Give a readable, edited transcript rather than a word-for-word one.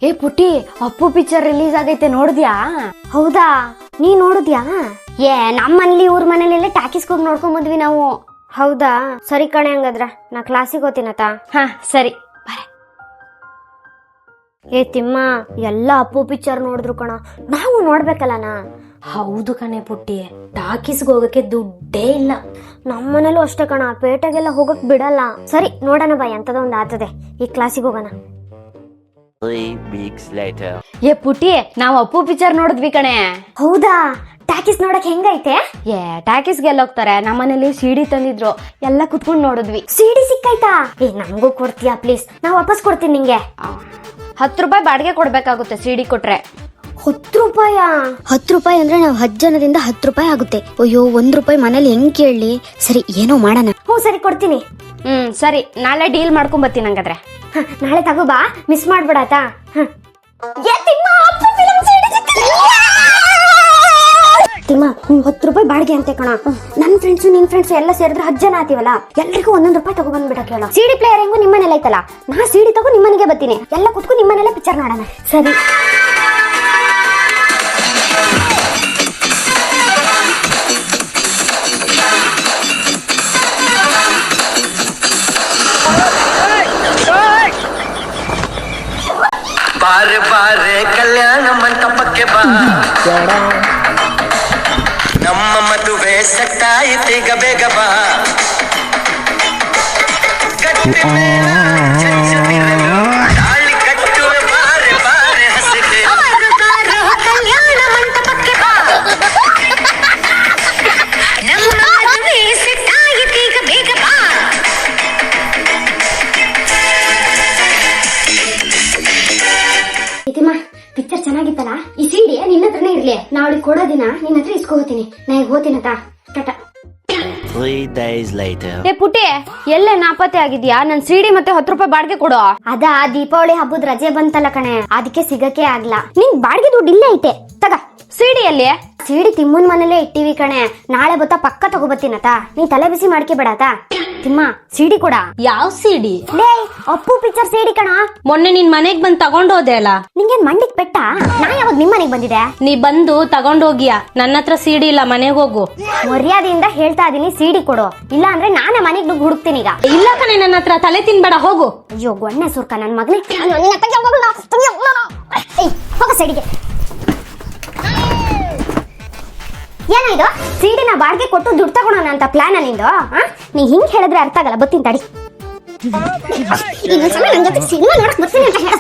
ಏ ಪುಟ್ಟಿ, Appu picture release ಆಗೈತೆ, ನೋಡಿದ್ಯಾ? ಹೌದಾ, ನೀ ನೋಡಿದ್ಯಾ? ನಮ್ಮನೇಲಿ ಊರ್ ಮನೇಲಿ ಟಾಕೀಸ್ಗೆ ಹೋಗಿ ನೋಡ್ಕೊಂಡ್ ಬಂದ್ವಿ ನಾವು. ಹೌದಾ, ಸರಿ ಕಣೆ, ಹಂಗದ್ರ ನಾ ಕ್ಲಾಸಿಗೆ ಹೋಗ್ತೀನತ. ಹಾ ಸರಿ. ಏ ತಿಮ್ಮ, ಎಲ್ಲ ಅಪ್ಪು ಪಿಕ್ಚರ್ ನೋಡಿದ್ರು ಕಣ, ನಾವು ನೋಡ್ಬೇಕಲ್ಲನಾ? ಹೌದು ಕಣೆ ಪುಟ್ಟಿ, ಟಾಕೀಸ್ಗೆ ಹೋಗಕ್ಕೆ ದುಡ್ಡೇ ಇಲ್ಲ. ನಮ್ಮನೇಲೂ ಅಷ್ಟೇ ಕಣ, ಪೇಟೆಗೆಲ್ಲ ಹೋಗಕ್ ಬಿಡಲ್ಲ. ಸರಿ ನೋಡೋಣ ಬಾ, ಎಂತದ ಒಂದ್ ಆತದೆ, ಈ ಕ್ಲಾಸಿಗೆ ಹೋಗೋಣ. 3 weeks later. ಏ ಪುಟ್ಟಿ, ನಾವು ಅಪ್ಪು ಪಿಕ್ಚರ್ ನೋಡಿದ್ವಿ ಕಣೆ. ಹೌದಾ, ಟಾಕೀಸ್ ನೋಡಕ್ ಹೆಂಗೈತೆ? ಟಾಕೀಸ್ಗೆ ಎಲ್ಲ ಹೋಗ್ತಾರೆ, ನಮ್ಮನೇಲಿ ಸಿಡಿ ತಂದಿದ್ರು, ಎಲ್ಲ ಕುತ್ಕೊಂಡ್ ನೋಡಿದ್ವಿ. ಸಿಡಿ ಸಿಕ್ಕಾಯ್ತಾ? ನಮಗೂ ಕೊಡ್ತೀಯಾ ಪ್ಲೀಸ್? ನಾ ವಾಪಸ್ ಕೊಡ್ತೀನಿ ನಿಂಗೆ. 10 ರೂಪಾಯಿ ಬಾಡಿಗೆ ಕೊಡ್ಬೇಕಾಗುತ್ತೆ ಸಿಡಿ ಕೊಟ್ರೆ. 10 ರೂಪಾಯ? 10 ರೂಪಾಯಿ ಅಂದ್ರೆ ನಾವು 10 ಜನದಿಂದ 10 ರೂಪಾಯಿ ಆಗುತ್ತೆ. ಅಯ್ಯೋ, 1 ರೂಪಾಯಿ ಮನೇಲಿ ಹೆಂಗ್ ಕೇಳಲಿ? ಸರಿ, ಏನೋ ಮಾಡೋಣ. ಹ್ಞೂ ಸರಿ, ಕೊಡ್ತೀನಿ. ಸರಿ, ನಾಳೆ ಡೀಲ್ ಮಾಡ್ಕೊಂಡ್ ಬರ್ತೀನಿ ಹಂಗಾದ್ರೆ. ನಾಳೆ ತಗೋ ಬಾ, ಮಿಸ್ ಮಾಡ್ಬಿಡಾತಾ? ತಿಮ್ಮ, 10 ರೂಪಾಯಿ ಬಾಡಿಗೆ ಅಂತೆ ಕಣ. ನನ್ ಫ್ರೆಂಡ್ಸ್ ನಿನ್ ಫ್ರೆಂಡ್ಸ್ ಎಲ್ಲ ಸೇರಿದ್ರೆ 10 ಜನ ಆತೀವಲ್ಲ, ಎಲ್ರಿಗೂ 1 ರೂಪಾಯಿ ತಗೋ ಬಂದ್ಬಿಡ ಕೇಳ. ಸಿಡಿ ಪ್ಲೇಯರ್ ಹೆಂಗು ನಿಮ್ಮನೇಲಿ ಐತಲ್ಲ, ನಾ ಸಿಡಿ ತಗೋ ನಿಮ್ಮನೆಗೆ ಬರ್ತೀನಿ, ಎಲ್ಲ ಕುತ್ಕೊಂಡು ನಿಮ್ಮನೇಲೆ ಪಿಕ್ಚರ್ ನೋಡೋಣ. ಸರಿ. ಬಾರೆ ಬಾರೆ ಕಲ್ಯಾಣ ಮಂಟಪಕ್ಕೆ ಬಾ, ನಮ್ಮ ಮದುವೆ ಸಟ್ಟಾಯಿತೀಗ ಬೇಗ ಬಾ. ಗಟ್ಟಿ ಮೇಳ ತಾಳಿ ಕಟ್ಟುವೆ, ಬಾರೆ ಬಾರೆ ಹಸಿದೆ. ಕಲ್ಯಾಣ ಮಂಟಪಕ್ಕೆ ಬಾ, ನಮ್ಮ ಮದುವೆ ಸಟ್ಟಾಯಿತೀಗ ಬೇಗ ಬಾ. ಪಿಕ್ಚರ್ ಚೆನ್ನಾಗಿತ್ತಲ್ಲ? ಈ ಸಿಡಿ ನಿನ್ನ ಹತ್ರನೇ ಇರ್ಲಿ, ನಾ ಅವಳಿಗೆ ಕೊಡೋದಿನ ನಿನ್ನ ಹತ್ರ ಇಸ್ಕೋತೀನಿ. ನಾ ಈಗ ಹೋಗ್ತೀನತ. ಟಾಟಾ. 3 days later. ಏ ಪುಟ್ಟಿ, ಎಲ್ಲೇ ನಾಪತ್ತೆ ಆಗಿದ್ಯಾ? ನನ್ ಸಿಡಿ ಮತ್ತೆ 10 ರೂಪಾಯಿ ಬಾಡಿಗೆ ಕೊಡು. ಅದಾ, ದೀಪಾವಳಿ ಹಬ್ಬದ ರಜೆ ಬಂತಲ್ಲ ಕಣೆ, ಅದಕ್ಕೆ ಸಿಗಕ್ಕೆ ಆಗ್ಲಾ. ನಿನ್ ಬಾಡಿಗೆ ದುಡ್ಡು ಇಲ್ಲೇ ಐತೆ, ತಗ. ಸಿಡಿ ಎಲ್ಲಿ? ಸಿಡಿ ತಿಮ್ಮನ್ ಮನೇಲೆ ಇಟ್ಟಿವಿ ಕಣೆ, ನಾಳೆ ಬತ್ತಾ ಪಕ್ಕ ತಗೋಬತ್ತೀನತ. ನೀ ತಲೆ ಬಿಸಿ ಮಾಡ್ಕೊಬೇಡಾತ. ತಿಮ್ಮ, ಸಿಡಿ ಕೊಡ. ಯಾವ ಸಿಡಿ? ಲೇ, ಅಪ್ಪು ಪಿಕ್ಚರ್ ಸಿಡಿ ಕಣ. ಮೊನ್ನೆ ನಿನ್ ಮನೆಗ್ ಬಂದ್ ತಗೊಂಡೋದೆ ಅಲ್ಲ. ನಿಂಗೇನ್ ಮಂಡಿಗ್ ಪೆಟ್ಟ? ನಾ ಯಾವಾಗ ನಿಮ್ ಮನೆಗ್ ಬಂದಿದೆ? ನೀ ಬಂದು ತಗೊಂಡೋಗಿಯಾ? ನನ್ನ ಹತ್ರ ಸಿಡಿ ಇಲ್ಲ, ಮನೆಗ್ ಹೋಗು. ಮರ್ಯಾದೆಯಿಂದ ಹೇಳ್ತಾ ಇದೀನಿ, ಸಿಡಿ ಕೊಡು, ಇಲ್ಲ ಅಂದ್ರೆ ನಾನೇ ಮನೆಗ್ ನುಗ್ಗಿ ಹುಡುಕ್ತೀನಿ ಈಗ. ಇಲ್ಲ ಕಣೆ, ನನ್ನ ಹತ್ರ ತಲೆ ತಿನ್ಬೇಡ, ಹೋಗು. ಅಯ್ಯೋ ಗೊಣ್ಣೆ ಸುರ್ಕ ನನ್ ಮಗನೇ. ಹೋಗ ಸೈಡಿಗೆ. ಏನಾಯ್ತು? ಸಿಡಿನ ಬಾಡಿಗೆ ಕೊಟ್ಟು ದುಡ್ಡು ತಗೊಳೋಣ ಅಂತ ಪ್ಲಾನ್ ನಿಂದು? ನೀ ಹಿಂಗ್ ಹೇಳಿದ್ರೆ ಅರ್ಥ ಆಗಲ್ಲ, ಬತ್ತೀನಿ ತಡಿ. ಇನ್ನೊಂದ್ಸಲ ನನ್ ಜೊತೆ ಸಿನಿಮಾ ನೋಡಕ್ ಬರ್ತೀನಿ ಅಂತ ಹೇಳ.